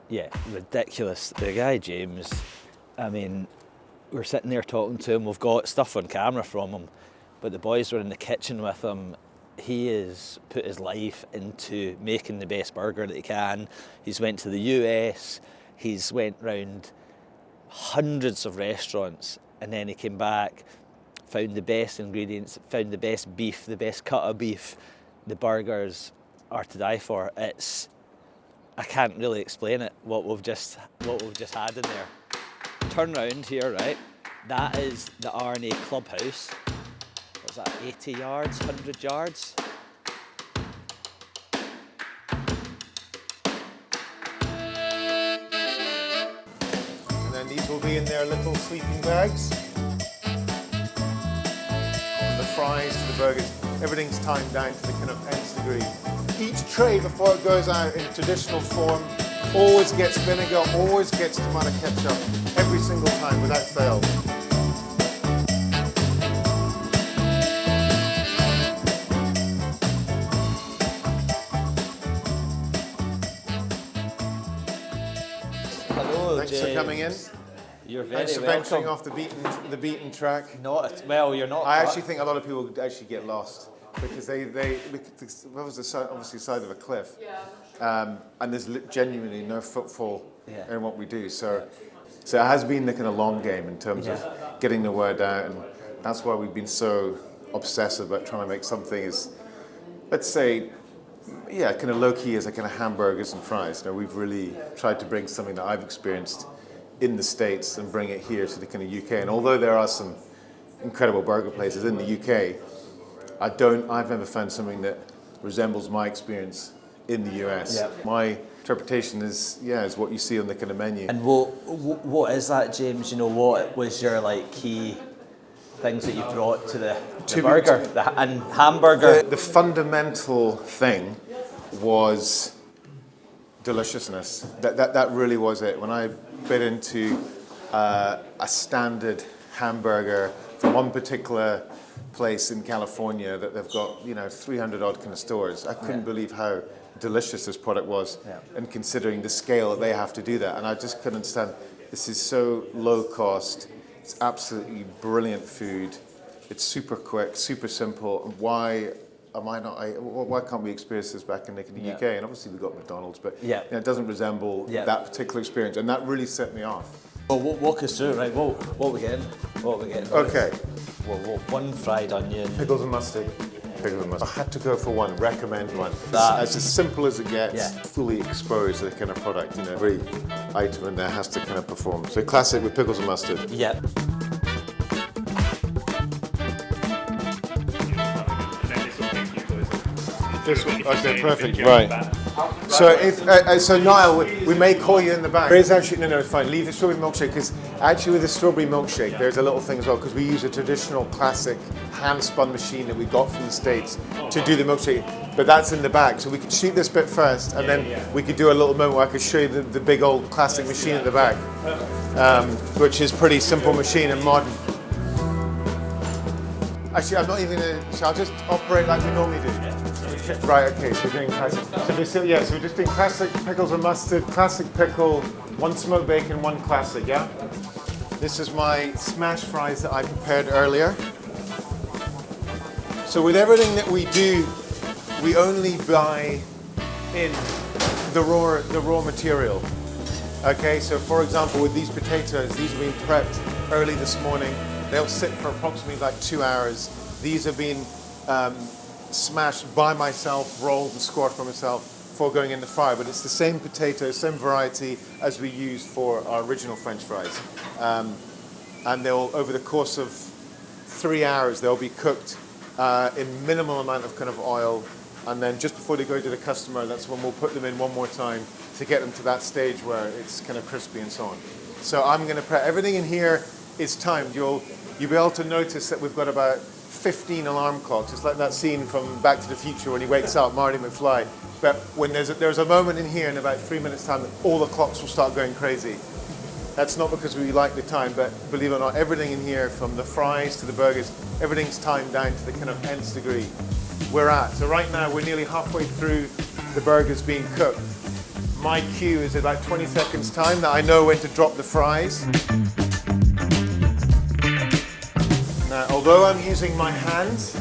Yeah, ridiculous. The guy, James, I mean, we're sitting there talking to him, we've got stuff on camera from him, but the boys were in the kitchen with him. He has put his life into making the best burger that he can. He's went to the US, he's went round hundreds of restaurants, and then he came back, found the best ingredients, found the best beef, the best cut of beef. The burgers are to die for. I can't really explain it, what we've just had in there. Turn round here, right? That is the R&A clubhouse. What's that, 80 yards, 100 yards? And then these will be in their little sleeping bags. From the fries to the burgers, everything's timed down to the kind of nth degree. Each tray before it goes out in traditional form always gets vinegar, always gets tomato ketchup, every single time without fail. Hello, Thanks James. for coming in. You're very Thanks for welcome. venturing off the beaten track. Well, you're not. I actually think a lot of people actually get lost because what was the side, obviously side of a cliff, and there's genuinely no footfall in what we do. So it has been the kind of long game in terms of getting the word out, and that's why we've been so obsessive about trying to make something as, let's say, kind of low key as a kind of hamburgers and fries. You know, we've really tried to bring something that I've experienced in the States and bring it here to the kind of UK. And although there are some incredible burger places in the UK, I've never found something that resembles my experience in the US. Yeah. My interpretation is what you see on the kind of menu. And what is that, James? You know, what was your key things that you brought to the burger and hamburger? The fundamental thing was deliciousness. That really was it. When I bit into a standard hamburger from one particular place in California that they've got 300 odd kind of stores, I couldn't believe how delicious this product was, and considering the scale that they have to do that, and I just couldn't understand. This is so low cost. It's absolutely brilliant food. It's super quick, super simple. Why can't we experience this back in the UK? And obviously we've got McDonald's, but it doesn't resemble that particular experience, and that really set me off. Well, walk us through it, right? What are we getting? Okay. Well, one fried onion. Pickles and mustard. I had to go for one, recommend one. As simple as it gets, fully exposed to the kind of product. Every item in there has to kind of perform. So classic with pickles and mustard. Yeah. Okay, perfect. Right. So Niall, we may call you in the back. There is actually no, it's fine. Leave the strawberry milkshake, because actually with the strawberry milkshake, there's a little thing as well, because we use a traditional classic hand-spun machine that we got from the States to do the milkshake. But that's in the back, so we could shoot this bit first, and then we could do a little moment where I could show you the big old classic machine at the back, which is pretty simple machine and modern. Actually, I'm not even going to. I'll just operate like we normally do. Right, okay, so we're doing classic. So we're just doing classic pickles and mustard, classic pickle, one smoked bacon, one classic, yeah? This is my smash fries that I prepared earlier. So with everything that we do, we only buy in the raw material. Okay, so for example, with these potatoes, these have been prepped early this morning. They'll sit for approximately 2 hours. These have been smashed by myself, rolled and squashed by myself before going in the fryer, but it's the same potato, same variety as we used for our original French fries. And they'll, over the course of 3 hours, they'll be cooked in minimal amount of kind of oil, and then just before they go to the customer, that's when we'll put them in one more time to get them to that stage where it's kind of crispy and so on. So I'm going to prep everything in here is timed. You'll be able to notice that we've got about 15 alarm clocks. It's like that scene from Back to the Future when he wakes up, Marty McFly. But when there's a moment in here in about 3 minutes time that all the clocks will start going crazy. That's not because we like the time, but believe it or not, everything in here, from the fries to the burgers, everything's timed down to the kind of nth degree we're at. So right now we're nearly halfway through the burgers being cooked. my cue is about 20 seconds time that I know when to drop the fries. Now, although I'm using my hands,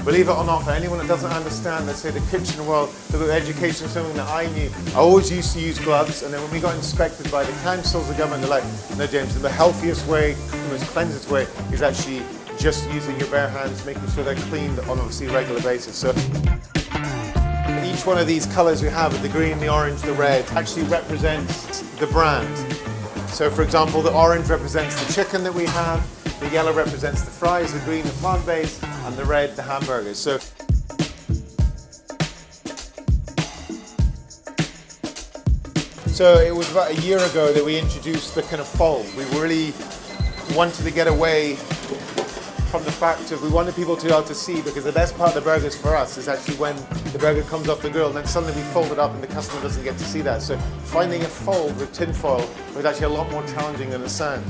believe it or not, for anyone that doesn't understand, let's say the kitchen world, the education is something that I knew. I always used to use gloves, and then when we got inspected by the councils, the government, they're like, no, James, the healthiest way, the most cleansiest way is actually just using your bare hands, making sure they're cleaned on obviously a regular basis. So each one of these colors we have, the green, the orange, the red, actually represents the brand. So for example, the orange represents the chicken that we have, the yellow represents the fries, the green, the plant-based, and the red, the hamburgers. So it was about a year ago that we introduced the kind of fold. We really wanted to get away from the fact of we wanted people to be able to see, because the best part of the burgers for us is actually when the burger comes off the grill and then suddenly we fold it up and the customer doesn't get to see that. So finding a fold with tin foil was actually a lot more challenging than it sounds.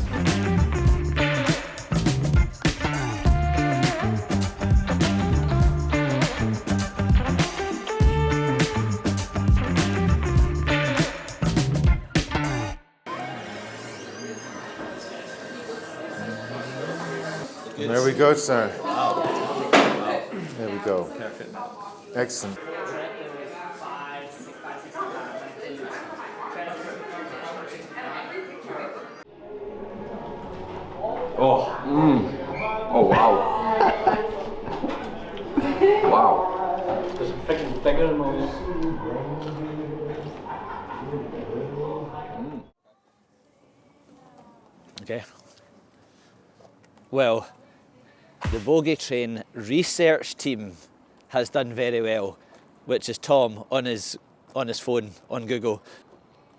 There we go, sir. There we go. Perfect. Excellent. Oh wow. Wow. There's a freaking finger in my nose. Okay. Well, the Bogey Train research team has done very well, which is Tom on his phone on Google.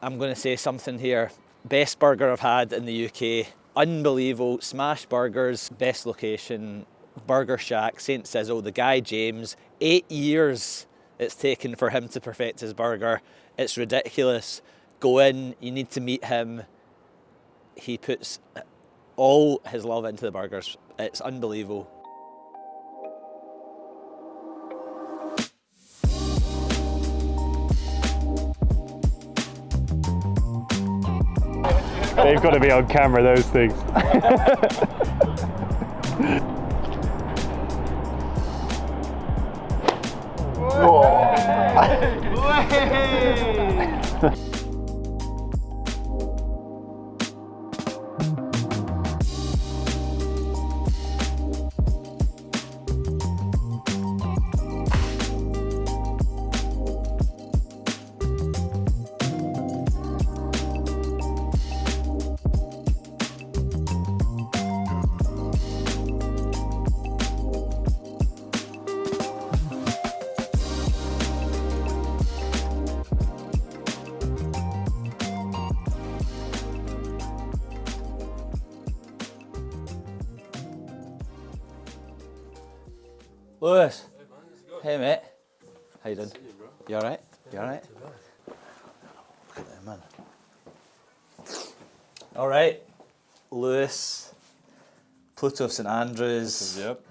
I'm going to say something here. Best burger I've had in the UK. Unbelievable. Smash burgers, best location, Burger Shack, Saints Sizzle, the guy James. 8 years it's taken for him to perfect his burger. It's ridiculous. Go in, you need to meet him. He puts all his love into the burgers. It's unbelievable. They've got to be on camera, those things. Lewis. Hey mate. How you doing? You alright? You alright? Look at that man. Alright. Lewis. Pluto of St Andrews. Yep.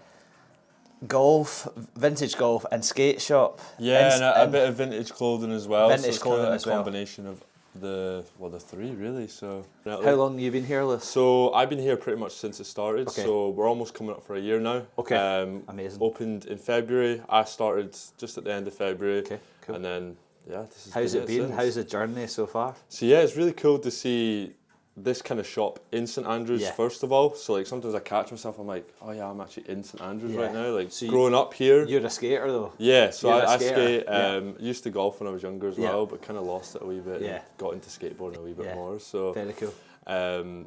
Golf, vintage golf and skate shop. Yeah, and a bit of vintage clothing as well. Vintage so it's clothing kind of as a well. combination of the three really. So How long have you been here, Lewis? So I've been here pretty much since it started. Okay. So we're almost coming up for a year now. Okay. Amazing. Opened in February. I started just at the end of February. Okay, cool. And then this is. How's it been? since. How's the journey so far? So yeah, it's really cool to see this kind of shop in St Andrews first of all. So like sometimes I catch myself, I'm like, oh yeah, I'm actually in St Andrews right now. Like So growing up here. You're a skater though. Yeah, so You're a I skater. skate. Used to golf when I was younger as well, but kind of lost it a wee bit. Yeah. And got into skateboarding a wee bit more. So Very cool. so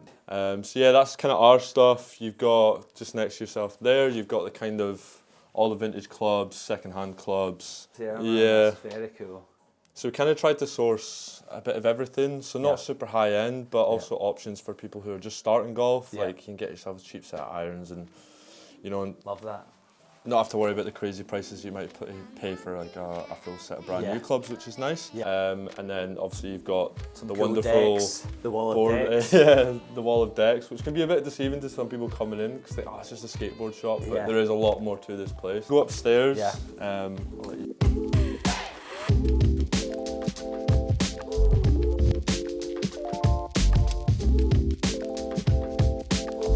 yeah, that's kind of our stuff. You've got just next to yourself there. You've got the kind of all the vintage clubs, second-hand clubs. Yeah. That's very cool. So we kind of tried to source a bit of everything. So not super high end, but also options for people who are just starting golf. Yeah. Like you can get yourself a cheap set of irons, and and Love that. not have to worry about the crazy prices you might pay for like a full set of brand new clubs, which is nice. Yeah. And then obviously you've got Some the cool wonderful decks, the wall of board, decks. the wall of decks, which can be a bit deceiving to some people coming in because they it's just a skateboard shop, but there is a lot more to this place. Go upstairs. Yeah. I'll let you-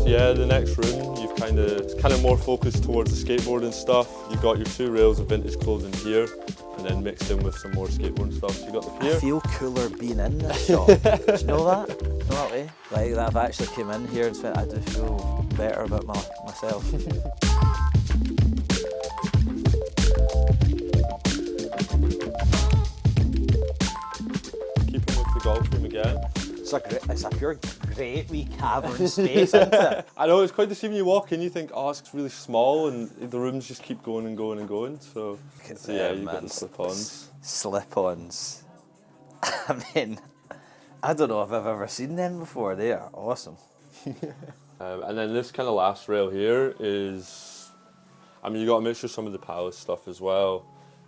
So yeah, the next room, it's kind of more focused towards the skateboarding stuff. You've got your 2 rails of vintage clothing here, and then mixed in with some more skateboarding stuff. So you got the I pier. feel cooler being in this shop. Do you know that? Know that way? Like that I've actually came in here and said I do feel better about myself. Keeping with the golf room again. It's a pure great wee cavern space, isn't it? I know, it's quite deceiving. You walk in, you think, oh, it's really small, and the rooms just keep going and going and going. So yeah, you've got the slip-ons. Slip-ons. I mean, I don't know if I've ever seen them before. They are awesome. And then this kind of last rail here is, I mean, you got a mixture of some of the Palace stuff as well,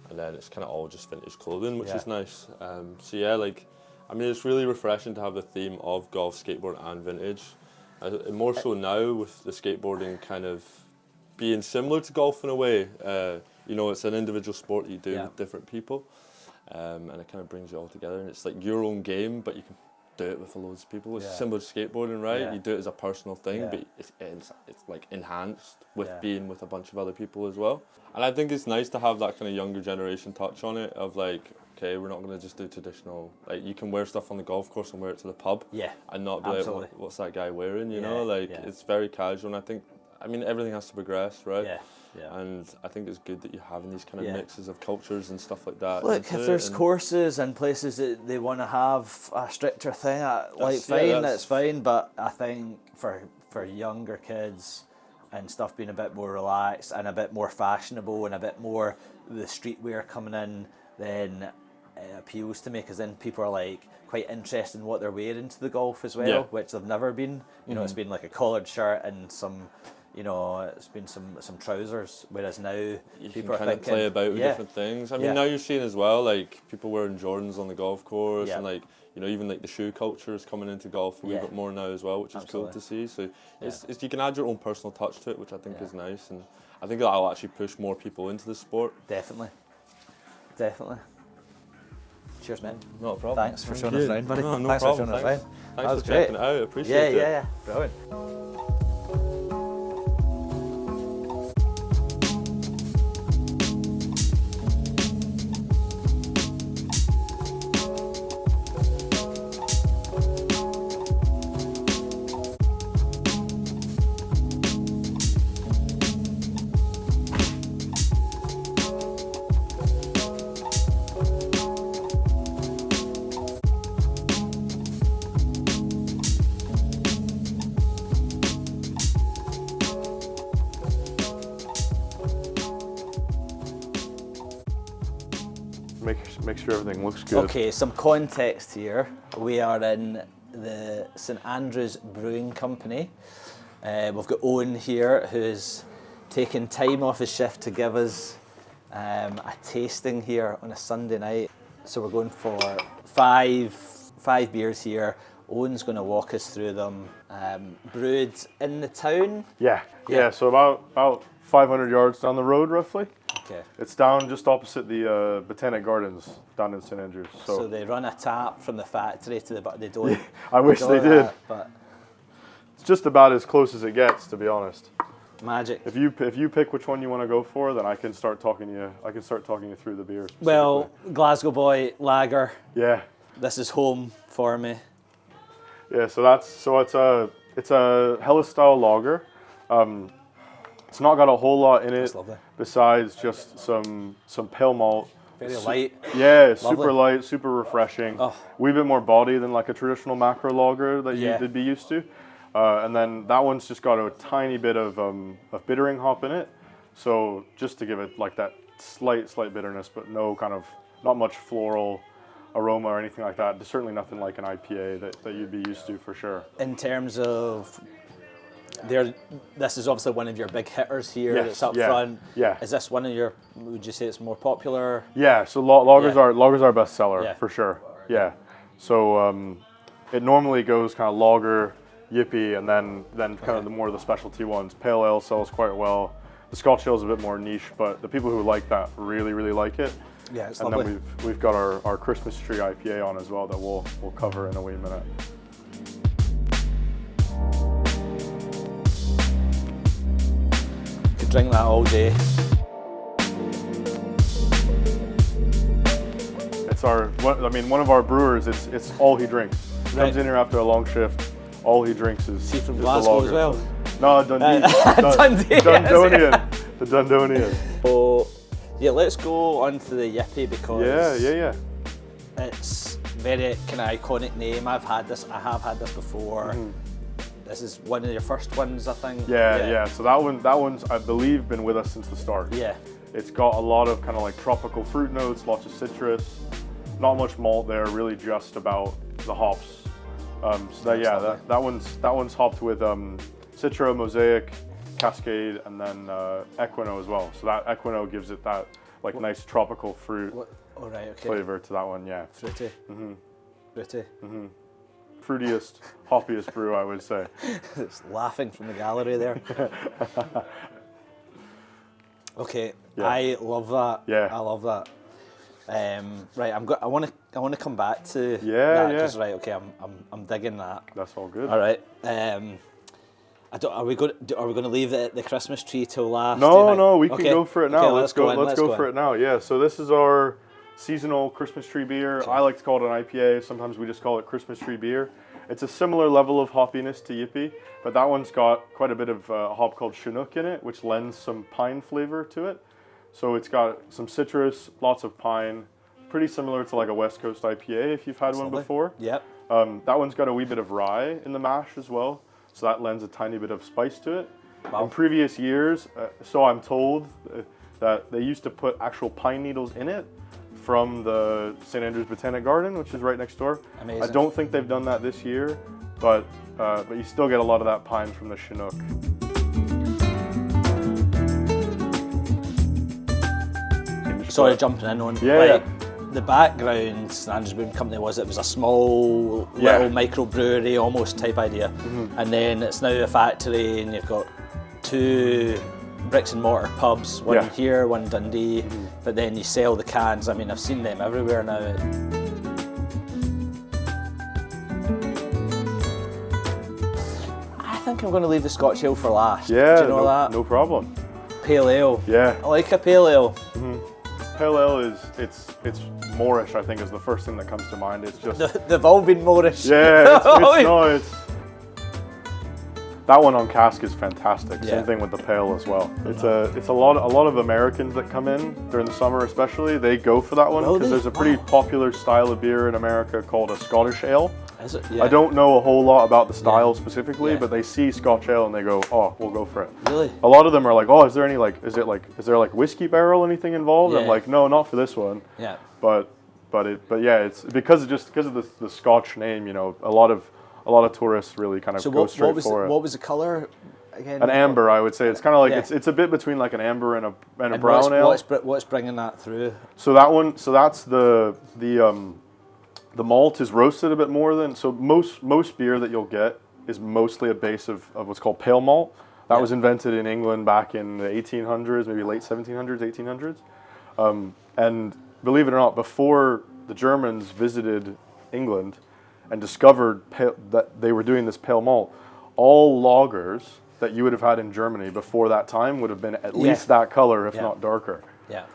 and then it's kind of all just vintage clothing, which is nice. So yeah, like, I mean, it's really refreshing to have the theme of golf, skateboard, and vintage. More so now with the skateboarding kind of being similar to golf in a way. You know, it's an individual sport you do with different people, and it kind of brings you all together. And it's like your own game, but you can do it with loads of people. It's similar to skateboarding, right? Yeah. You do it as a personal thing, but it's like enhanced with being with a bunch of other people as well. And I think it's nice to have that kind of younger generation touch on it of like, okay, we're not going to just do traditional, like you can wear stuff on the golf course and wear it to the pub and not be like, what's that guy wearing, you know? Like it's very casual, and I mean, everything has to progress, right? And I think it's good that you're having these kind of mixes of cultures and stuff like that. Look, if there's courses and places that they want to have a stricter thing, that's fine. But I think for younger kids and stuff being a bit more relaxed and a bit more fashionable and a bit more the streetwear coming in, then it appeals to me, because then people are like quite interested in what they're wearing to the golf as well, which they've never been. You know, it's been like a collared shirt and some. You know, it's been some trousers, whereas now people are kind of play about with different things. I mean, now you're seeing as well, like people wearing Jordans on the golf course, and like, you know, even like the shoe culture is coming into golf a wee bit more now as well, which is cool to see. So it's you can add your own personal touch to it, which I think is nice, and I think that'll actually push more people into the sport. Definitely. Cheers, man. Not a problem. Thanks for showing us around, buddy. No Thanks problem. for showing us around. Thanks for checking it out. I appreciate it. Yeah. Brilliant. Make sure everything looks good. Okay, some context here. We are in the St Andrews Brewing Company. We've got Owen here, who's taken time off his shift to give us a tasting here on a Sunday night. So we're going for five beers here. Owen's going to walk us through them. Brewed in the town? Yeah. So about 500 yards down the road, roughly. Okay. It's down just opposite the Botanic Gardens down in St Andrews. So they run a tap from the factory to they don't. I wish they did. But it's just about as close as it gets, to be honest. Magic. If you pick which one you want to go for, then I can start talking you through the beers. Well, Glasgow boy lager. Yeah. This is home for me. Yeah. So it's a Helles style lager. It's not got a whole lot in it besides just some pale malt. Very light. Yeah, super light, super refreshing. Oh. Wee bit more body than like a traditional macro lager that you'd be used to. And then that one's just got a tiny bit of bittering hop in it. So just to give it like that slight bitterness, but not much floral aroma or anything like that. There's certainly nothing like an IPA that you'd be used to for sure. In terms of this is obviously one of your big hitters here. Yes, That's up front. Yeah. Is this one of your? Would you say it's more popular? Yeah. So lagers are best seller for sure. Yeah. So it normally goes kind of lager, yippee, and then kind of the more of the specialty ones. Pale ale sells quite well. The Scotch ale is a bit more niche, but the people who like that really like it. Yeah, it's and lovely. then we've got our Christmas tree IPA on as well that we'll cover in a wee minute. could drink that all day. It's one of our brewers. It's all he drinks. He comes in here after a long shift. All he drinks is From the Glasgow lager. as well. No, Dundee. Dundee. Dundonian. The Dundonian. So, yeah, let's go on to the Yippie because Yeah. it's very kind of iconic name. I have had this before. This is one of your first ones, I think. Yeah. So that one's I believe been with us since the start. Yeah. It's got a lot of kind of like tropical fruit notes, lots of citrus, not much malt there, really just about the hops. That one's hopped with Citra, Mosaic, Cascade, and then Equino as well. So that Equino gives it that like nice tropical fruit flavor to that one. Yeah. Fruity. Fruity. Fruitiest, hoppiest brew, I would say. It's laughing from the gallery there. Okay, Yeah. I love that. Yeah. I love that. Right, I want to come back to that Yeah. because I'm digging that. That's all good. All right. Are we going to leave the Christmas tree till last? No, we can go for it now. Okay, let's go for in. it now. Yeah. So this is our seasonal Christmas tree beer. Okay. I like to call it an IPA. Sometimes we just call it Christmas tree beer. It's a similar level of hoppiness to Yippie, but that one's got quite a bit of a hop called Chinook in it, which lends some pine flavor to it. So it's got some citrus, lots of pine, pretty similar to like a West Coast IPA if you've had one before. Yep. That one's got a wee bit of rye in the mash as well, so that lends a tiny bit of spice to it. Wow. In previous years, so I'm told that they used to put actual pine needles in it from the St. Andrew's Botanic Garden, which is right next door. Amazing. I don't think they've done that this year, but you still get a lot of that pine from the Chinook. Sorry, jumping in on the background. St. Andrew's Brewing Company was a small little microbrewery almost type idea, and then it's now a factory, and you've got 2 bricks and mortar pubs, one here, one Dundee, but then you sell the cans. I mean, I've seen them everywhere now. I think I'm going to leave the Scotch Ale for last. Yeah, do you know that? No problem. Pale ale. Yeah. I like a pale ale. Pale ale it's Moorish, I think, is the first thing that comes to mind. It's just They've all been Moorish. yeah. It's that one on cask is fantastic. Same thing with the pale as well. It's a lot of Americans that come in during the summer, especially. They go for that one because there's a pretty popular style of beer in America called a Scottish ale. Is it? Yeah. I don't know a whole lot about the style specifically, but they see Scotch ale and they go, "Oh, we'll go for it." Really? A lot of them are like, "Oh, is there whiskey barrel anything involved?" Yeah. I'm like, "No, not for this one." Yeah. But yeah, it's because of the Scotch name. You know, a lot of tourists really kind of go straight for it. What was the colour again? An amber, I would say. It's kind of like it's a bit between like an amber and a brown ale. What's bringing that through? So that's the malt is roasted a bit more than, so most beer that you'll get is mostly a base of what's called pale malt. That was invented in England back in the 1800s, maybe late 1700s, 1800s. And believe it or not, before the Germans visited England and discovered that they were doing this pale malt, all lagers that you would have had in Germany before that time would have been at least that color, if not darker. Yeah.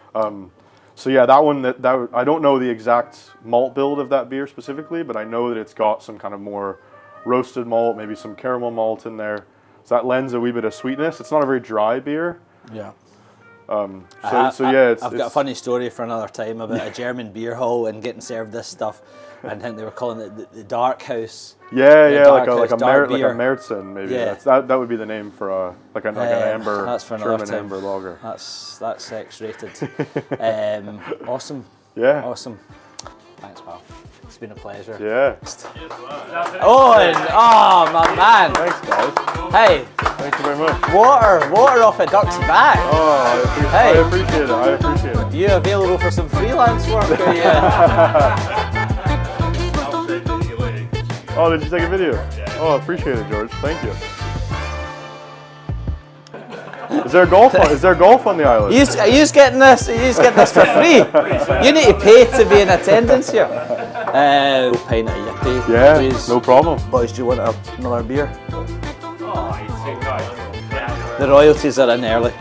So yeah, that one I don't know the exact malt build of that beer specifically, but I know that it's got some kind of more roasted malt, maybe some caramel malt in there. So that lends a wee bit of sweetness. It's not a very dry beer. Yeah. I've got a funny story for another time about a German beer hall and getting served this stuff. I think they were calling it the Dark House. Yeah, like a beer. Märzen maybe. Yeah. That would be the name for an amber, that's for another German time. amber lager. That's X-rated. Awesome. Yeah. Awesome. Thanks, pal. It's been a pleasure. Yeah. My man. Thanks, guys. Hey. Thank you very much. Water off a duck's back. Oh, I appreciate it. You available for some freelance work? Or Oh, did you take a video? Yeah. Oh, I appreciate it, George. Thank you. Is there golf on the island? Are you getting this for free? You need to pay to be in attendance here. Pint of Yippie. Yeah, please. no problem. Boys, do you want another beer? Oh, you too nice. The royalties are in early.